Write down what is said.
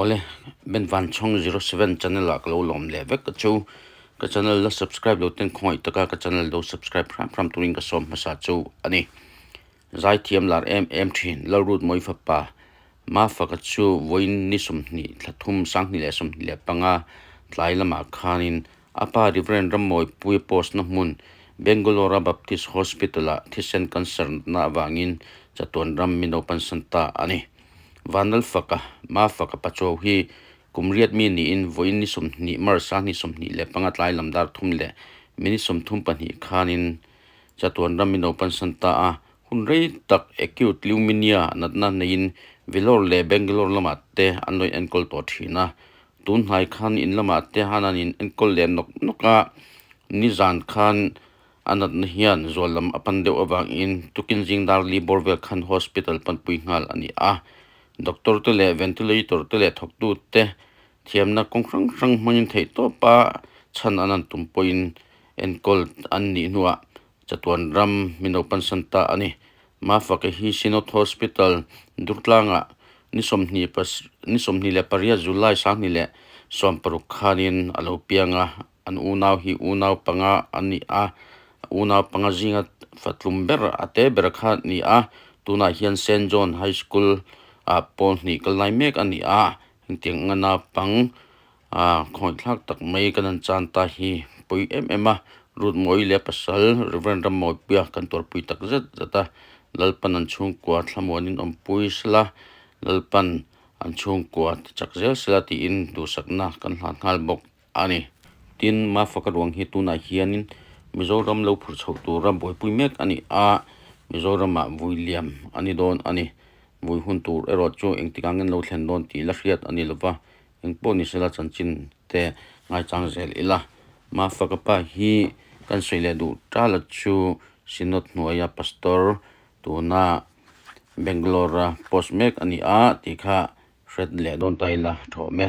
ole ben van chong 07 channel la lo lom le vek chu ka channel la subscribe lo ten khoi taka ka channel do subscribe from turing ka som masa chu ani zai thiam lar em thin Lalroutmawii Fapa ma fa ka chu voin ni sum ni thlathum sang ni le sum ni le panga tlai lama khanin apa Rev Rammawipuia post na mun Bengaluru Baptist Hospital a thisen concern na wangin chaton ram mino pansanta ani vanal faka ma faka pacho hi kumriat mi ni in voin ni sum ni mar sang ni sum ni le pangat lai lamdar thum le mini sum thum pani khanin chatuan ramin open santa a hunrei tak acute leukemia natna nein vilor le Bangalore lamatte anoi enkol to thina tun hai khan in lamatte hananin enkol le noka nizan khan anat hian zolam apan deu awang in tukin jingdar li borvel khan hospital panpui ngal ani a doctor te le ventilator te le thok tu te thiamna kongrang rang mangin thei to pa chan anan tum point enkol an ni nuwa chatuan ram minopan santa ani ma faka hi sinot hospital durtlanga ni somni le paria July sang ni le som paruk khanin alo pianga an unaw hi unaw panga ani a unaw panga zinga fatlumber ate berkha ni a tuna hian St John High School a pon ni kalnai mek ani a ting ngana pang a khoi thlak tak mai kanan chan ta hi pui a Lalroutmawii le pasal Rev Rammawipuia kantor pui tak zata lalpan an chung kwa thlamonin pui sla lalpan an chung kwa chakzel sla ti in du sakna kan hlanghal bok ani tin ma faka ruang hi tuna hianin Mizoram lo phurh chhoh tur boi pui mek ani a Mizoram a William ani don ani vui hun tur erot chu engtikangen lo thlen don ti la hriat ani lova engpo ni sela chanchin te ngai changzel ila ma fakapa hi kan soile du tala chu sinot nuaya pastor tuna Bangalore postmek ani a tikha fred le don taila thome